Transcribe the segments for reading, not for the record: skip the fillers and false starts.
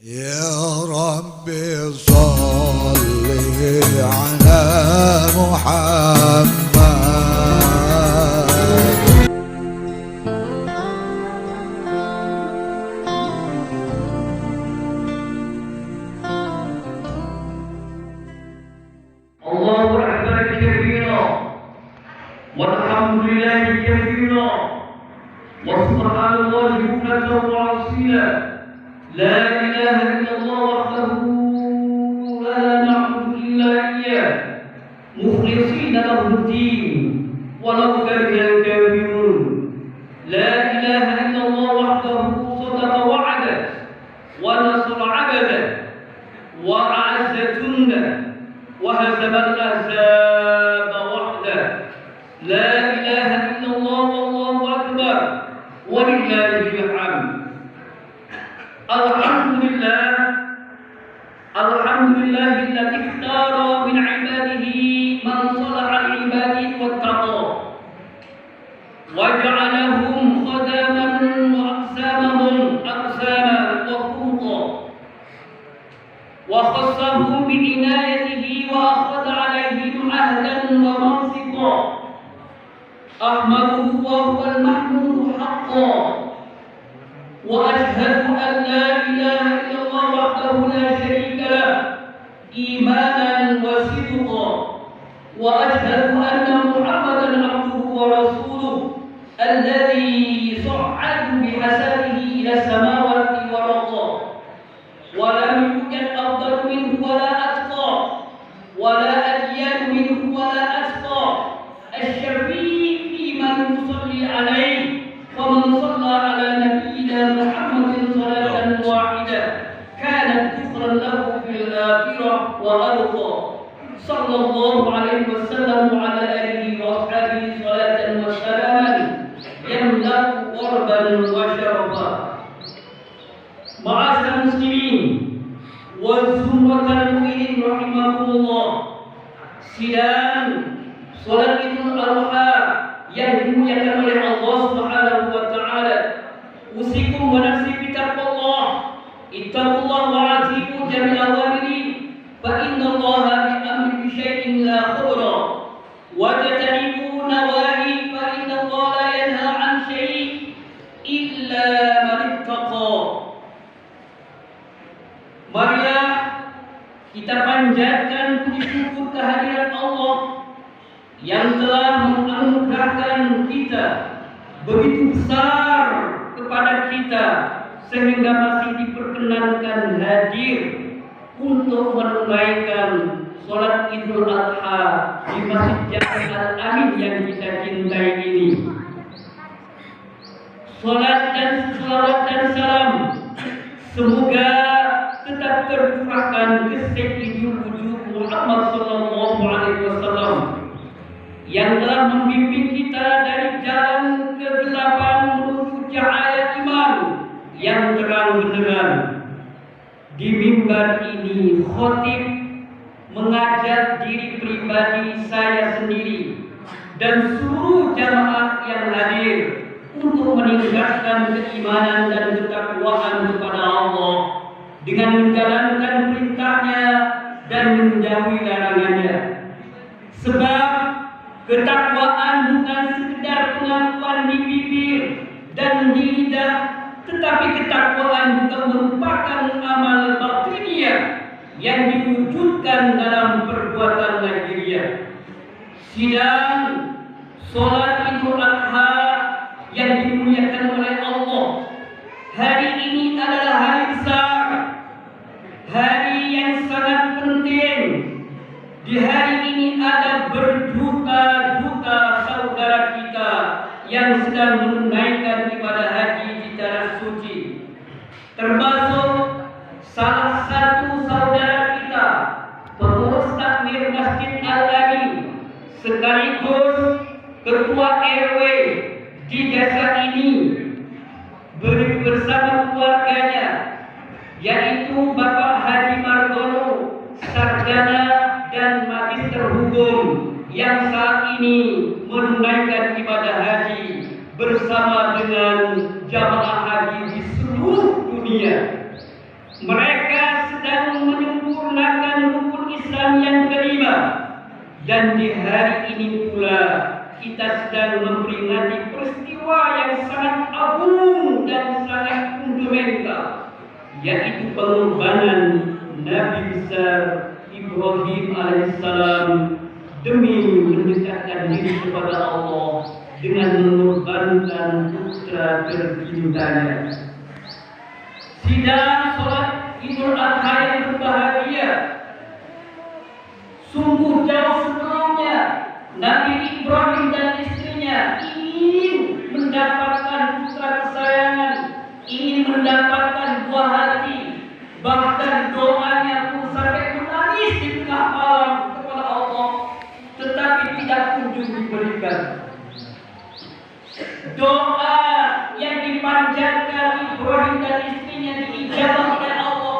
يا ربي صل على محمد. الله أكبر كبيرا والحمد لله كثيرا وسبحان الله بكرة وأصيلا. لا إله إلا الله وحده لا نعبد إلا إياه مخلصين له الدين ولو كره الكافرون. لا إله إلا الله وحده صدق وعده ونصر عبده وأعز جنده وهزم الأحزاب وحده. لا إله إلا الله والله أكبر ولله الحمد. الحمد لله الذي اختار من عباده من صلح العباد واتقى وجعلهم خدما وأقسامهم أقساما وفروقا وخصهم بعنايته وأخذ عليهم عهدا ومنصقا. أحمده وهو المحمود حقا وأشهد أن لا إله إلا الله وحده لا شريك له إيمانا وصدقا. وأشهد أن محمدا عبده ورسوله الذي صعد بحسبه إلى السماوات ورقا ولم يوجد أفضل منه ولا أتقى ولا أديان منه ولا أتقى. الشفيع في من يصلي عليه ومن صلى على نبينا محمد صلاة واحدة كانت ذكرا له في الآخرة وألقى. صلى الله عليه وسلم وعلى آله وأصحابه صلاة وسلاما يملأ قربا وشرفا. معاشر المسلمين والزمرة المؤمنين رحمكم الله. Sidang salat Idul Adha yang dimuliakan oleh Allah Subhanahu wa taala. Usikum wa nafsi bi taqwallah. Ittaqullah wa atiqu jami'al awamiri fa innallaha bi amri syai'in la khubra wa tajtanibu nawahi fa innallaha la yanha 'an syai'in illa man ittaqa. Marilah kita panjatkan puji syukur kehadiran Allah yang telah menganugerahkan kita begitu besar kepada kita sehingga masih diperkenankan hadir untuk menunaikan sholat Idul Adha di Masjid Jami' Al-Amin yang kita cintai ini. Sholat dan salawat dan salam semoga tetap tercurahkan ke sayyidul wujud Muhammad sallallahu alaihi wasallam yang telah membimbing kita dari jalan kegelapan menuju cahaya iman yang terang benderang. Di mimbar ini khotib mengajak diri pribadi saya sendiri dan seluruh jamaah yang hadir untuk meningkatkan keimanan dan ketakwaan kepada Allah dengan menjalankan perintahnya dan menjauhi larangannya. Sebab ketakwaan bukan sekedar pengakuan di bibir dan di lidah, tetapi ketakwaan juga merupakan amal batiniah yang diwujudkan dalam perbuatan lahiriah. Sidang sholat Idul Adha yang dimuliakan oleh Allah, hari ini adalah hari besar, hari yang sangat penting. Di hari ini ada berjuta-juta saudara kita yang sedang menunaikan ibadah haji di tanah suci, termasuk salah satu saudara kita, pengurus takmir Masjid Al-Amin sekaligus ketua RW di desa ini bersama keluarganya, yaitu Bapak Haji Margono, sarjana dan magister hukum yang saat ini menunaikan ibadah haji bersama dengan jamaah haji di seluruh dunia. Mereka sedang menyempurnakan rukun Islam yang kelima. Dan di hari ini pula kita sedang memperingati peristiwa yang sangat agung dan sangat fundamental, yaitu pengorbanan Nabi besar Ibrahim alaihissalam demi mendekatkan diri kepada Allah dengan mengorbankan putra tercintanya. Sidang sholat Idul Adha yang berbahagia, sungguh jauh sebelumnya Nabi Ibrahim dan istrinya ingin mendapatkan putra kesayangan, ingin mendapatkan buah hati, bahkan doanya pun sampai menangis di tengah malam kepada Allah, tetapi tidak kunjung diberikan. Doa yang dipanjatkan Ibrahim dan istrinya diijabah oleh Allah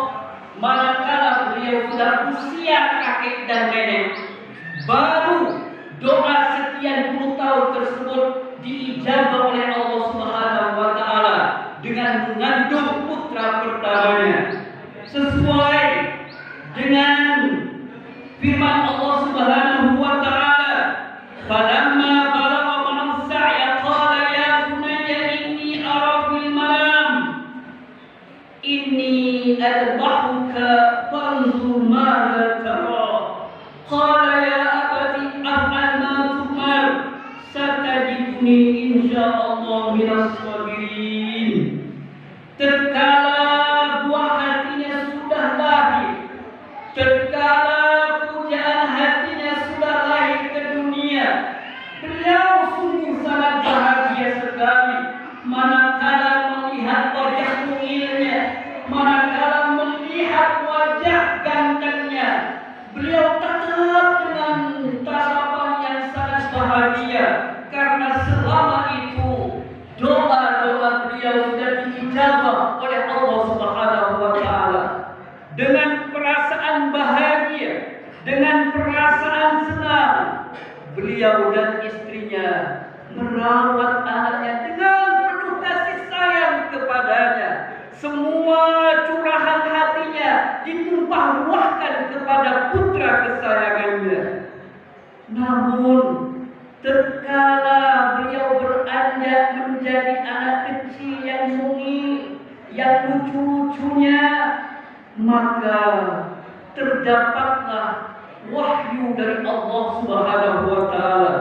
manakala beliau sudah usia kakek dan nenek. Baru doa sekian puluh tahun tersebut diijabah oleh Allah Subhanahu wa taala dengan mengandung putra pertamanya, sesuai dengan firman Allah Subhanahu wa taala, "Falamma balagha ma'ahu as-sa'ya qala ya bunayya inni ara fil manam inni adbahuka fanzur madza tara." Qala ya abati af'al ma tu'mar satajiduni insyaallah minas sabirin. Tatkala buah hatinya sudah lahir, tatkala pujaan hatinya sudah lahir ke dunia, beliau sungguh sangat bahagia sekali manakala melihat wajah mungilnya, manakala melihat wajah gantengnya. Beliau tetap dengan tatapan yang sangat bahagia karena selama itu doa-doa beliau sudah diijabah oleh Allah Subhanahu wa taala. Dengan perasaan bahagia, dengan perasaan senang, beliau dan istrinya merawat anaknya dengan penuh kasih sayang kepadanya. Semua curahan hatinya ditumpah ruahkan kepada putra kesayangannya. Namun tatkala beliau beranjak menjadi anak kecil yang mungil, yang lucu-lucunya, maka terdapatlah wahyu dari Allah Subhanahu wa taala.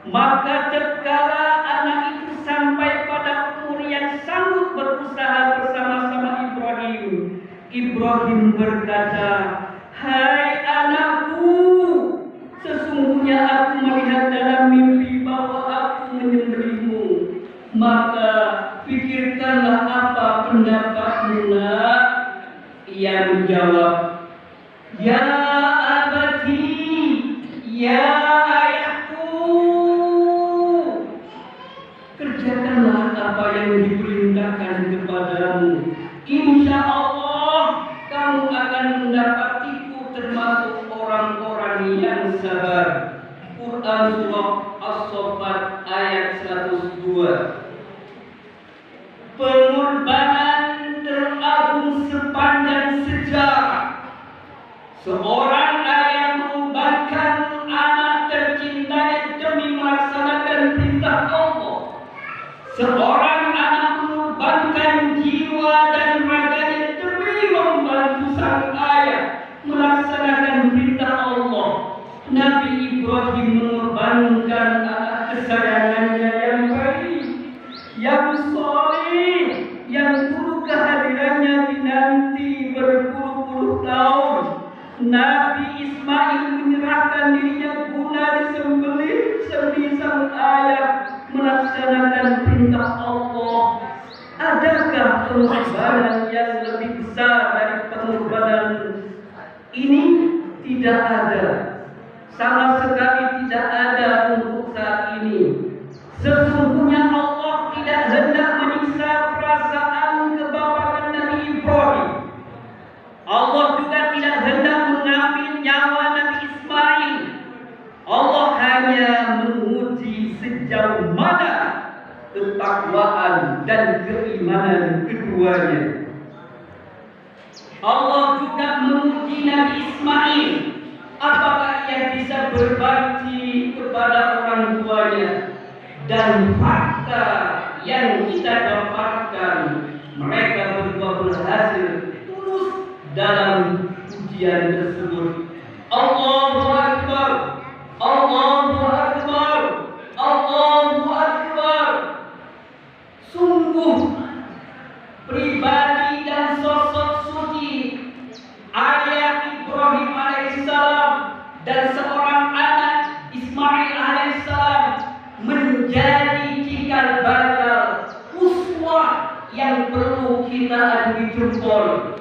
Maka tatkala anak itu sampai pada umur yang sanggup berusaha bersama-sama Ibrahim, Ibrahim berkata, "Hai anakku, sesungguhnya aku melihat dalam mimpi bahwa aku menyembelihmu. Maka pikirkanlah apa pendapatmu, nak." Ia menjawab, "Ya abati, ya ayahku, kerjakanlah apa yang diperintahkan kepadamu. Insya Allah kamu akan mendapatiku termasuk orang-orang yang sabar." Quran Surah As-Saffat ayat 102. Pengorbanan teragung sepanjang sejarah. Seorang ayah mengorbankan anak tercintanya demi melaksanakan perintah Allah. Seorang anak mengorbankan jiwa dan raganya demi membantu sang ayah melaksanakan perintah Allah. Nabi Ibrahim mengorbankan anak kesayangannya yang baik, yang soleh, yang dulu kehadirannya dinanti berpuluh-puluh tahun. Nabi Ismail menyerahkan dirinya guna disembelih demi sang ayah melaksanakan perintah Allah. Adakah pengorbanan yang lebih besar dari pengorbanan ini? Tidak ada. Sama sekali tidak ada untuk saat ini. Sesungguhnya Allah tidak hendak menyiksa perasaan kebapakan Nabi Ibrahim. Allah juga tidak hendak mengambil nyawa Nabi Ismail. Allah hanya menguji sejauh mana ketakwaan dan keimanan keduanya. Allah juga memuji Nabi Ismail. Apakah ia bisa berbakti kepada orang tuanya? Dan fakta yang kita dapatkan, mereka berdua berhasil lulus dalam ujian tersebut. Allahu Akbar, Allahu Akbar, Allahu Akbar. Sungguh pribadi dan sosok suci ayah Ibrahim alaihissalam dan seorang anak Ismail alaihissalam menjadi cikal bakal uswah yang perlu kita adu jempol.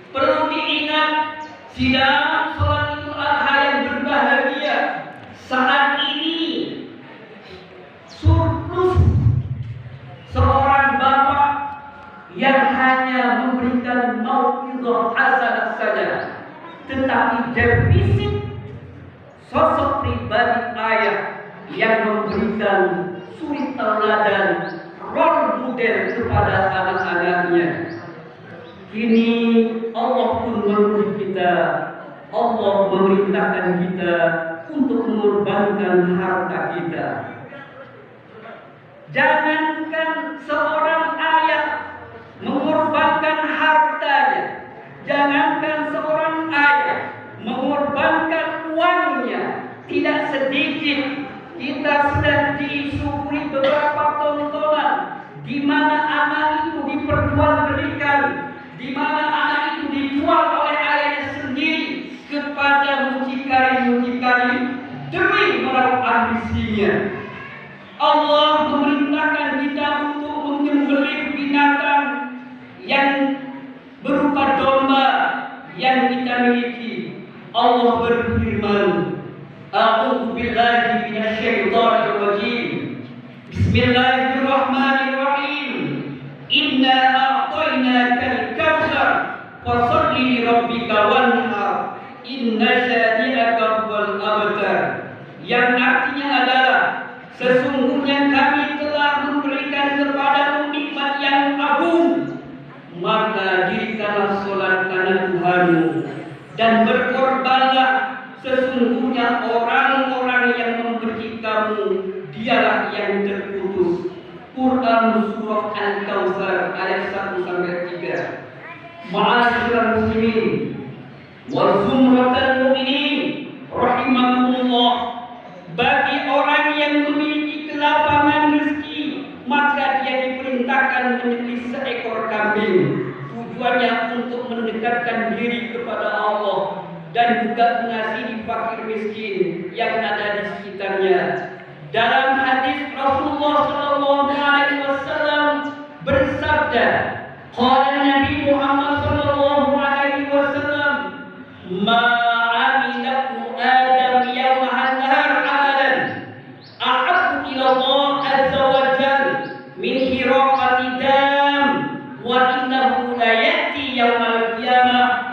Perlu diingat, sidang sholat Idul Adha yang berbahagia saat ini surplus seorang bapak yang hanya memberikan mau'izah hasanah saja, tetapi defisit sosok pribadi ayah yang memberikan suri tauladan, role model kepada anak-anaknya. Kini Allah pun menuntut kita, Allah memerintahkan kita untuk mengorbankan harta kita. Jangankan seorang ayah mengorbankan hartanya, jangankan seorang ayah mengorbankan uangnya, tidak sedikit. Kita sedang disuguhi beberapa tontonan di mana anak itu diperjualbelikan, di mana anak itu dijual oleh ayahnya sendiri kepada mucikari-mucikari demi meraup ambisinya. Allah memerintahkan kita untuk menyembelih binatang yang berupa domba yang kita miliki. Allah berfirman, A'udzu billahi minasyaitonir rajim. Bismillahirrahmanirrahim. Inna a'tainakal kautsar fasholli li rabbika wanhar. Inna syani'aka huwal abtar. Yang artinya adalah sesungguhnya kami telah memberikan kepadamu nikmat yang agung, maka dirikanlah sholat karena Tuhanmu dan berkorbanlah. Sesungguhnya orang-orang yang membenci kamu dialah yang terputus. Quran surah Al-Kautsar ayat 1-3. Ma'asyiral muslimin wa zumratal mu'minin rahimakumullah. Bagi orang yang memiliki kelapangan rezeki, maka dia diperintahkan menyembelih seekor kambing. Tujuannya untuk mendekatkan diri kepada Allah dan juga mengasihi fakir miskin yang ada di sekitarnya. Dalam hadis Rasulullah sallallahu alaihi wasallam bersabda, qala Nabi Muhammad sallallahu alaihi wasallam, ma amilatu Adam yawma nahar amalan ahabbu ila Allah azza wa jalla min hiraqati dam wa innahu la ya'ti yawmal qiyamah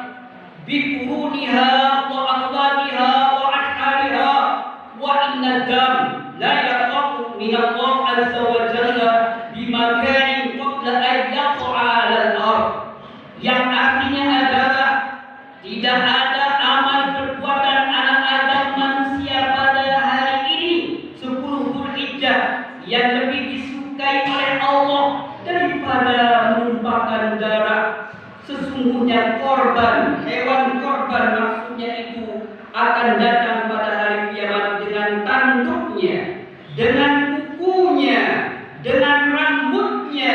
bikuruniha wa aqlamiha wa ashariha wa inna dam la yaqtu min Allah azza wa jalla bimakanin qabla an yaqa'a 'ala al-ard. Yang artinya adalah tidak ada amal perbuatan anak Adam manusia pada hari ini 10 Dzulhijjah yang lebih disukai oleh Allah daripada menumpahkan darah. Sesungguhnya korban, hewan korban maksudnya itu akan datang pada hari kiamat dengan tanduknya, dengan kukunya, dengan rambutnya.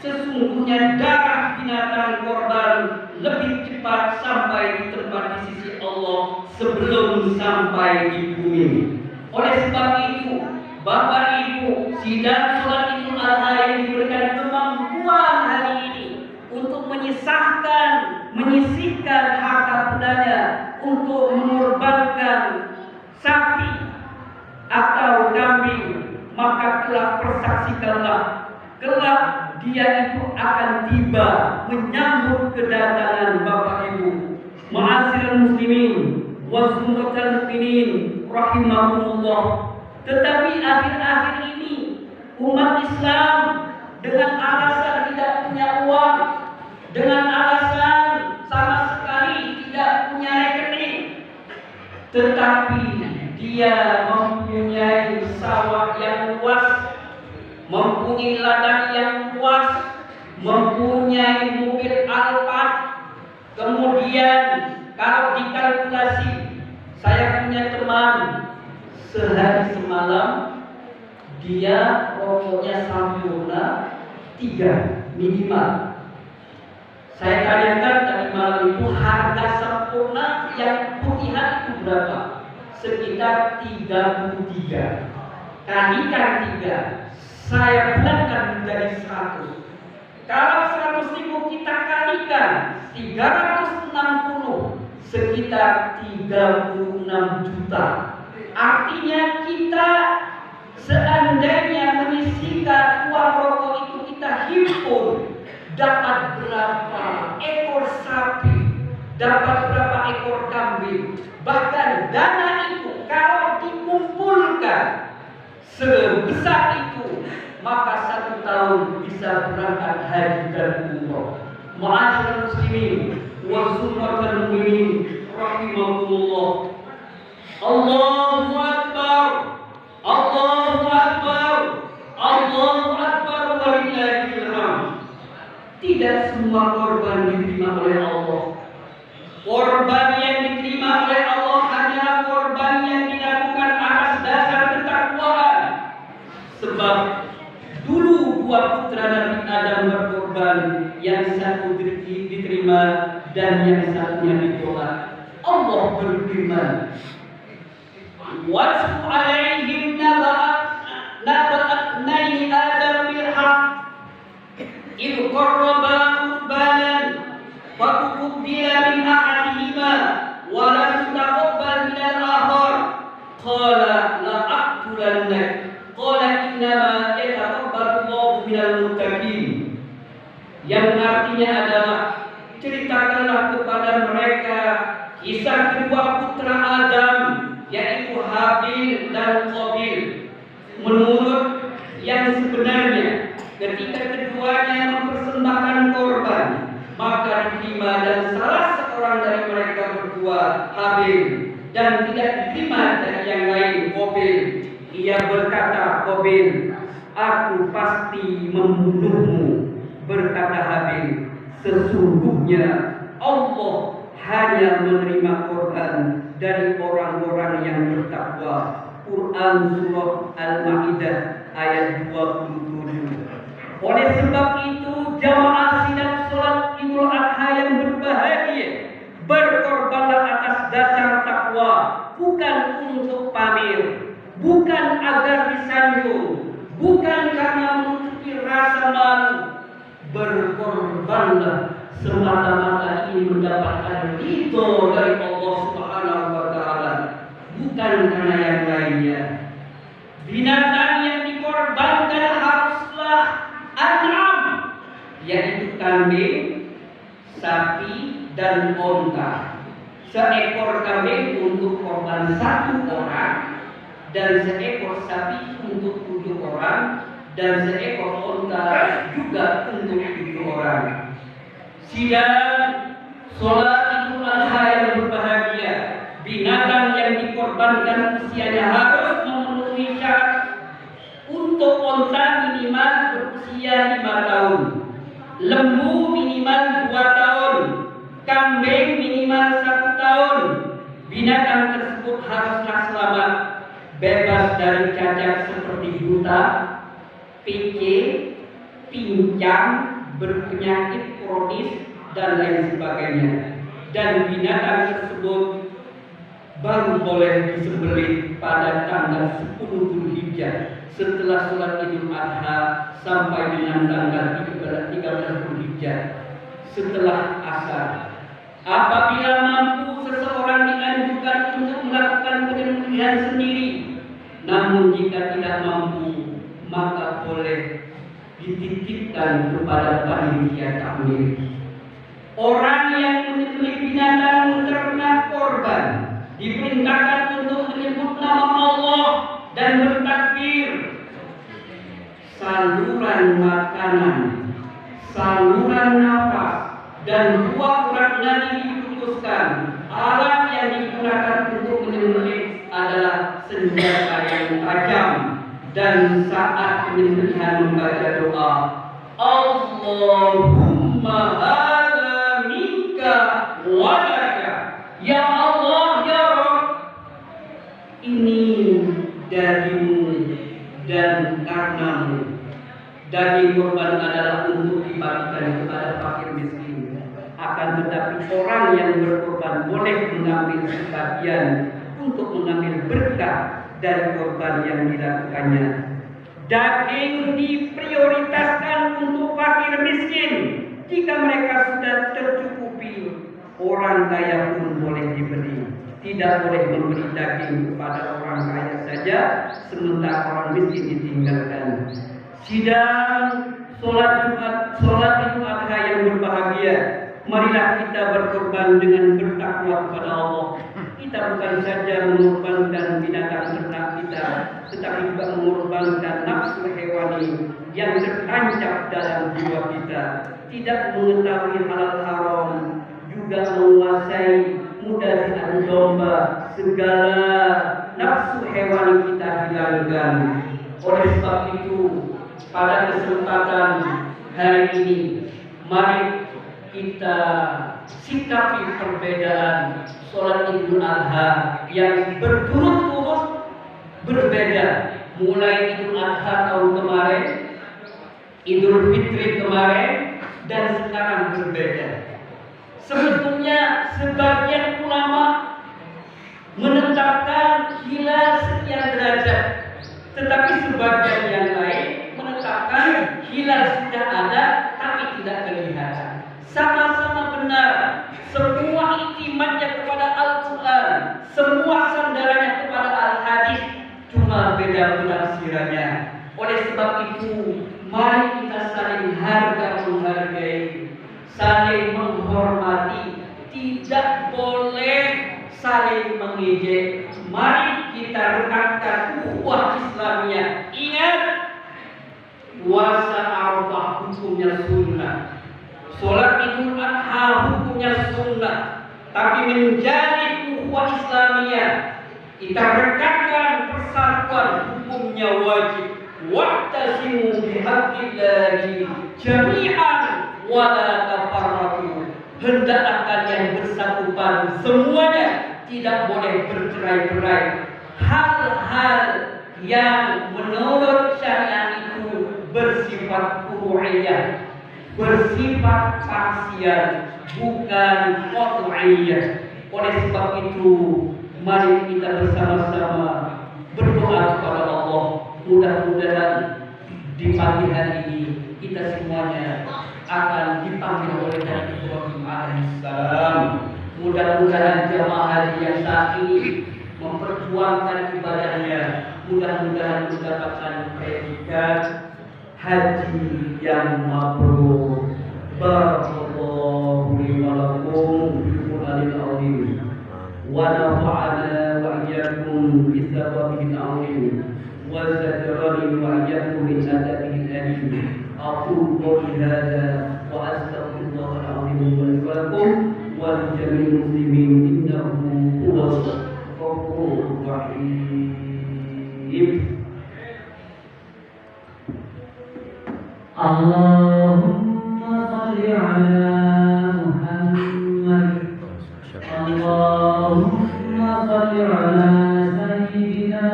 Sesungguhnya darah binatang korban lebih cepat sampai di tempat di sisi Allah sebelum sampai di bumi. Oleh sebab itu, Bapak Ibu, sidang sholat Idul Adha yang diberikan kemampuan hari ini untuk menyisihkan harta bendanya untuk mengorbankan sapi atau kambing, maka kelak persaksikanlah, kelak dia itu akan tiba menyambut kedatangan Bapak Ibu. Ma'asyiral muslimin wa zumratal mu'minin rahimakumullah. Tetapi akhir-akhir ini umat Islam dengan alasan tidak punya uang, dengan alasan sama sekali tetapi dia mempunyai sawah yang luas, mempunyai ladang yang luas, mempunyai mobil Alphard. Kemudian kalau dikalkulasi, saya punya teman sehari semalam dia rokoknya sempurna 3 minimal. Saya tanyakan tadi malam itu harga sempurna yang putihan itu berapa? Sekitar 33. Kalikan 3, saya bulatkan menjadi 100. Kalau 100.000 kita kalikan 360, sekitar 36 juta. Artinya kita seandainya menyisihkan uang rokok itu kita himpun, dapat berapa ekor sapi, dapat berapa ekor kambing. Bahkan dana itu kalau dikumpulkan sebesar itu, maka 1 tahun bisa berangkat haji dan umroh. Ma'asyiral muslimin wa sunnatul mu'minin rahimakumullah. Allahu akbar, Allahu akbar, Allahu akbar walillahil hamd. Tidak semua korban diterima oleh Allah. Korban yang diterima oleh Allah hanyalah korban yang dilakukan atas dasar ketakwaan. Sebab dulu 2 putra Nabi Adam berkorban, yang satu diterima dan yang satunya ditolak. Allah berfirman, "Wasfu alaihim naba'at naini Adam bil haqq idh qarraba qurbanan fatuqbila min ahadihima wa lam taqabbal min al-akhar qala la aqtulannak qala innama yataqabbalu Allahu minal muttaqin." Yang artinya adalah, ceritakanlah kepada mereka kisah kedua putra Adam, yaitu Habil dan Qabil. Menurut yang sebenarnya, ketika keduanya mempersembahkan korban, maka diterima, dan salah seorang dari mereka berdua, Habil, dan tidak diterima dari yang lain, Qabil. Ia berkata, Qabil, "Aku pasti membunuhmu." Berkata Habil, "Sesungguhnya Allah hanya menerima korban dari orang-orang yang bertakwa." Quran Surah Al-Ma'idah ayat 27. Oleh sebab itu, jamaah sidang sholat Idul Adha yang berbahagia, berkorbanlah atas dasar takwa, bukan untuk pamer, bukan agar disanjung, bukan karena menutupi rasa malu. Berkorbanlah semata-mata ini mendapatkan ridho dari Allah Subhanahu wa Ta'ala, bukan karena yang lainnya. Binatang yang dikorbankan haruslah an'am, yaitu kambing, sapi, dan onta. Seekor kambing untuk korban 1 orang, dan seekor sapi untuk 7 orang, dan seekor onta juga untuk 7 orang. Sidang sholat Idul Adha yang berbahagia, binatang yang dikorbankan usianya harus memenuhi syarat. Untuk onta minimal berusia 5 tahun, lembu minimal 2 tahun, kambing minimal 1 tahun. Binatang tersebut haruslah selamat, bebas dari cacat seperti buta, PC, pincang, berpenyakit kronis, dan lain sebagainya. Dan binatang tersebut baru boleh disembelih pada tanggal 10 Dzulhijjah setelah sholat Idul Adha sampai dengan tanggal 13 Dzulhijjah setelah asar. Apabila mampu, seseorang dianjurkan untuk melakukan penyembelihan sendiri. Namun jika tidak mampu, maka boleh dititipkan kepada panitia takmir. Orang yang menyembelih binatang ternak korban diperintahkan untuk menyebut nama Allah dan bertakbir. Saluran makanan, saluran nafas, dan 2 urat nadi diputuskan. Alat yang digunakan untuk menyembelih senjata yang tajam, dan saat penyembelihan membaca doa, Allahumma hadza minka wa laka, ya Allah ya Rabb, ini darimu dan karenamu. Daging kurban adalah untuk dibagikan kepada fakir miskin. Akan tetapi orang yang berkorban boleh mengambil sebagian untuk mengambil berkah dari korban yang dilakukannya. Daging diprioritaskan untuk fakir miskin. Jika mereka sudah tercukupi, orang kaya pun boleh diberi. Tidak boleh memberi daging kepada orang kaya saja, sementara orang miskin ditinggalkan. Sidang sholat Idul Adha yang berbahagia, marilah kita berkorban dengan bertakwa kepada Allah. Kita bukan saja mengorbankan binatang ternak kita, tetapi juga mengorbankan nafsu hewani yang tertancap dalam jiwa kita. Tidak mengetahui halal haram, juga menguasai mudah adu domba, segala nafsu hewani kita hilangkan. Oleh sebab itu, pada kesempatan hari ini, mari kita sikapi perbedaan sholat Idul Adha yang berturut-turut berbeda. Mulai Idul Adha tahun kemarin, Idul Fitri kemarin, dan sekarang berbeda. Sebetulnya sebagian ulama menetapkan hilal sekian derajat, tetapi sebagian yang lain menetapkan hilal sudah ada tapi tidak kelihatan. Sama-sama benar, semua iktimatnya kepada Al-Quran, semua sandarannya kepada Al-Hadis, cuma beda penafsirannya. Oleh sebab itu, mari kita saling menghargai, saling menghormati, tidak boleh saling mengejek. Mari kita rekatkan ukhuwah Islamiyah. Ingat, puasa Arafah hukumnya sunnah, sholat Idul Adha hukumnya sunnah, tapi menjadi ukhuwah Islamiyah kita rekatkan persatuan hukumnya wajib. Wa'tasimu bihablillahi jami'an wa la tafarraqu. Hendaklah kalian bersatu padu semuanya, tidak boleh bercerai-berai. Hal-hal yang menurut syariat itu bersifat furu'iyah, bersifat parsial, bukan qat'iyah. Oleh sebab itu, mari kita bersama-sama berdoa kepada Allah. Mudah-mudahan di pagi hari ini kita semuanya akan dipanggil oleh Nabi Ibrahim alaihissalam. Mudah-mudahan jamaah haji yang saat ini memperjuangkan ibadahnya, mudah-mudahan mendapatkan predikat haji yang mabrur. Barakallahu li wa lakum fil Qur'anil azim wa nafa'ana wa iyyakum bi sababihi al-azim wa zajarani wa iyyakum min adabihi al-alim. أقول قولي هذا وأستغفر الله العظيم لي ولكم ولجميع المسلمين إنه هو الغفور الرحيم. اللهم صل على محمد. اللهم صل على سيدنا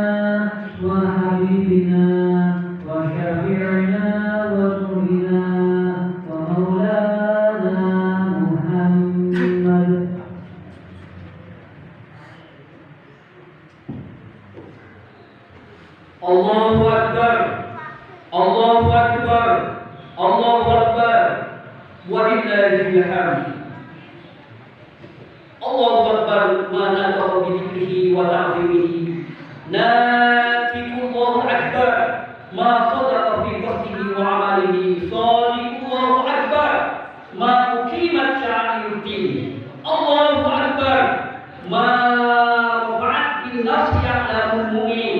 وحبيبنا وشفيعنا Allahu Akbar, Allahu Akbar, Allahu Akbar, walillahil hamd. Allahu Akbar, ma nataqa bi dzikrihi wa ta'zimihi. Natiqullahu Akbar, ma sadaqa fi qasdihi wa amalihi. Sadiqullahu Akbar, ma uqimat sya'airuddin. Allahu Akbar, ma rafa'at bin nafsi a'lamul mu'min.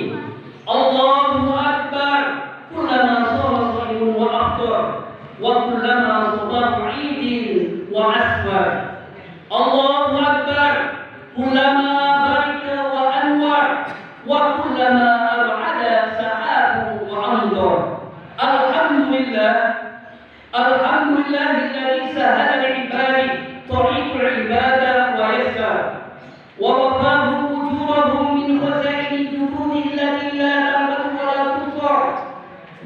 Allahu Akbar, kullama shoma shaimun wa aftar, wa kullama sabatu 'idin wa asfar. Allahu Akbar, kullama barika wa anwar, wa kullama من خزائن الجدود التي لا تنفد ولا تبصر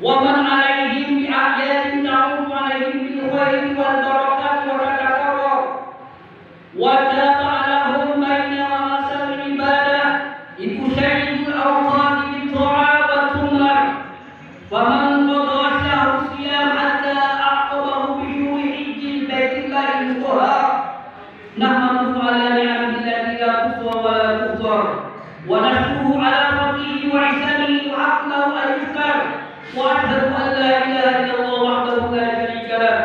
ومن عليهم بأعياد تعود عليهم بالخير والبركات وتتكرر وتابع لهم بين ومسار العبادة لتشيد الأوقات بالطاعة والثمر فمن قضى شهر الصيام حتى أعقبه بشهور حج البيت الله المطهر نحمده على نعمه التي لا تحصى ولا تحصر ونشكره على فضله وعزته وحقه أن يشكر وأشهد أن لا إله إلا الله وحده لا شريك له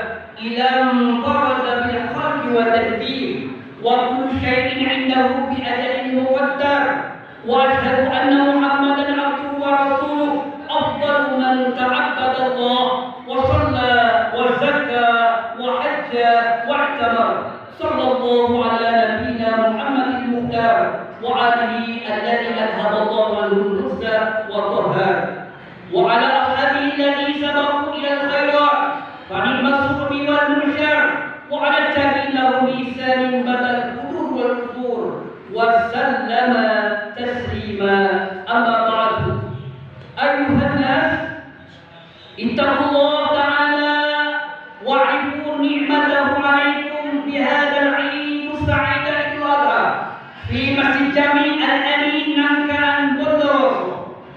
إذا انفرد بالخلق والتدبير وكل شيء عنده بأجل مقدر وأشهد أن محمدا عبده ورسوله أفضل من تعبد الله وصلى وزكى وحج واعتمر صلى الله على نبينا محمد المختار وعليه الذي أذهب الله عنه الرزق والطهار وعلى أصحابه الذين سبقوا إلى الخيرات فنعم الصحب والمنشر وعلى التابعين له بإحسان مدى الفتور والقصور وسلم تسليما أما بعد أيها الناس اتقوا الله تعالى واعرفوا نعمته عليكم بهذا العيد السعيد عيد الأضحى في مسجد جامع الأمين نانكان بندر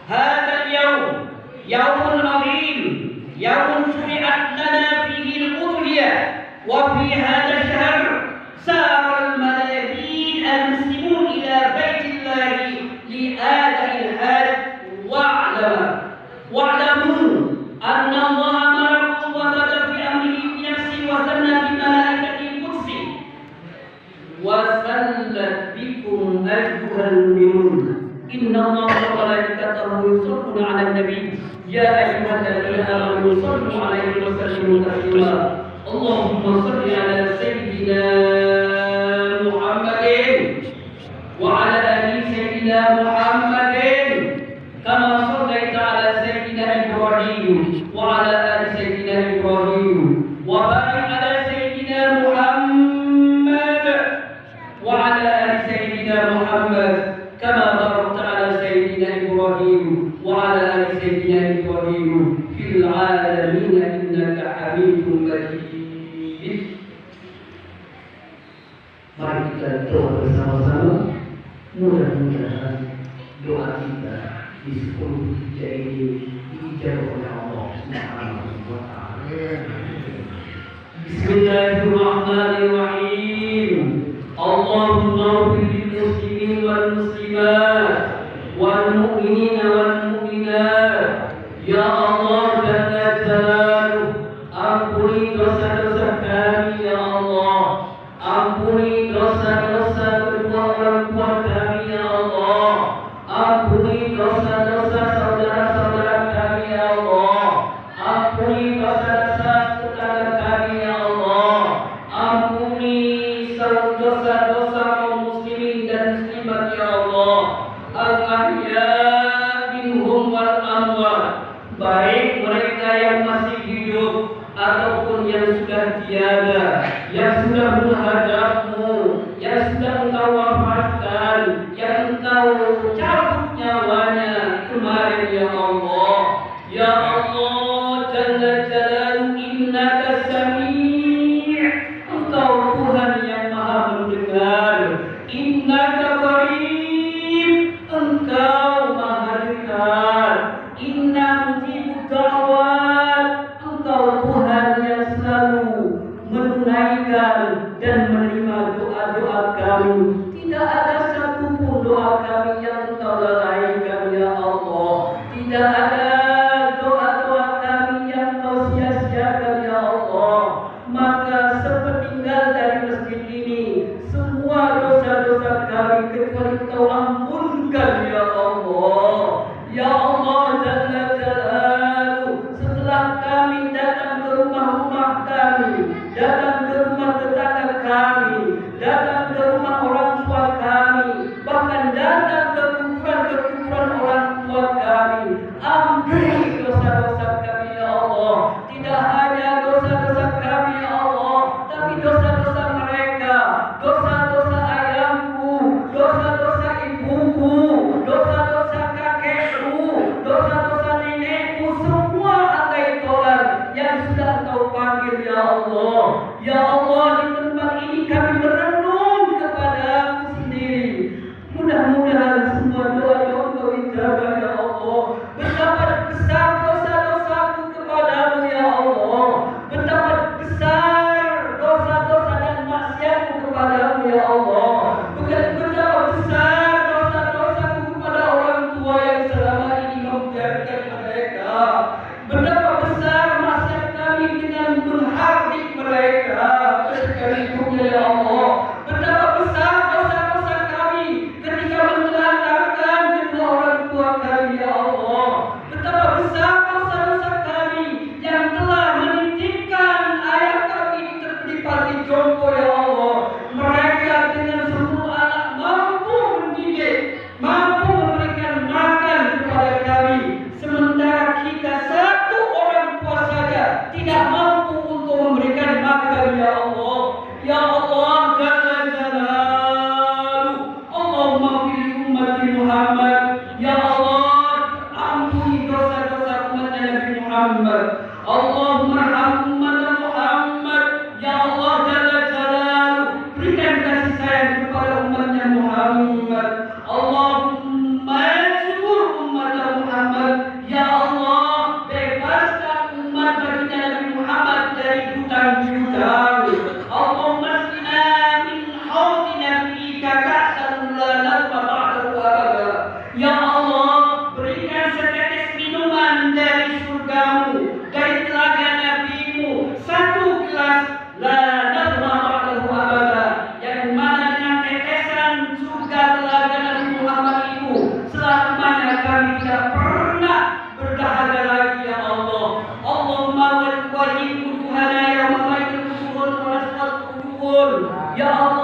هذا اليوم يوم عظيم يوم شرعت لنا فيه الأضحية وفي هذا الشهر سار الملايين المسلمون إلى بيت الله لأداء الحج واعلموا أن الله أمركم وبدأ بأمره بنفسه وثنى بملائكته القدس وسلت بكم أيها المؤمنون إن الله وملائكته يصلون على النبي يا أيها الذين آمنوا صلوا عليه وسلموا تسليما اللهم صل على سيدنا محمد وعلى آل سيدنا محمد كما صليت على سيدنا إبراهيم وعلى آل سيدنا إبراهيم وبارك على سيدنا محمد وعلى آل سيدنا محمد كما باركت على سيدنا إبراهيم وعلى آل سيدنا إبراهيم في العالمين إنك حميد مجيد. Mari kita doa bersama-sama. Mudah-mudahan doa kita di 10 Hijjah ini dijawab oleh Allah Subhanahu wa taala. Bismillahirrahmanirrahim. Allahumma ighfir lil muslimin wal muslimat wal mu'minina wal mu'minat. Ya Allah jalla jalaluhu, ampuni dosa-dosa kami ya Allah. Ampuni dosa-dosa kedua orang tua kami ya Allah. Ampuni dosa-dosa saudara-saudara kami ya Allah. Ampuni dosa-dosa tetangga kami ya Allah. Ampuni dosa-dosa kaum muslimin dan muslimat ya Allah. Al-ahya minhum wal amwat, baik mereka yang masih hidup ataupun yang sudah tiada, yang sudah menghadapmu, yang sudah engkau wafatkan, yang engkau cabut nyawanya kemarin ya Allah. Ya Allah jalla jalaluhu, innaka sami', engkau Tuhan yang maha mendengar. Innaka qarib, engkau maha dekat. Inna mujibud da'wat, engkau Tuhan yang selalu menunaikan dan menerima doa-doa kami. Tidak ada satupun doa kami yang engkau lalaikan ya Allah. Tidak ada doa-doa kami yang engkau sia-siakan ya Allah. Maka sepeninggal dari masjid ini, semua dosa-dosa kami kecuali engkau ampunkan ya Allah. Ya Allah jalla jalaluhu, setelah kami datang ke rumah-rumah kami, datang ke rumah tetangga kami, datang ke rumah orang tua kami, bahkan datang ke kuburan orang tua kami, ampuni dosa-dosa kami ya Allah. Tidak hanya dosa-dosa kami ya Allah, tapi dosa-dosa mereka, dosa-dosa ayahku, dosa-dosa ibu, Ya Allah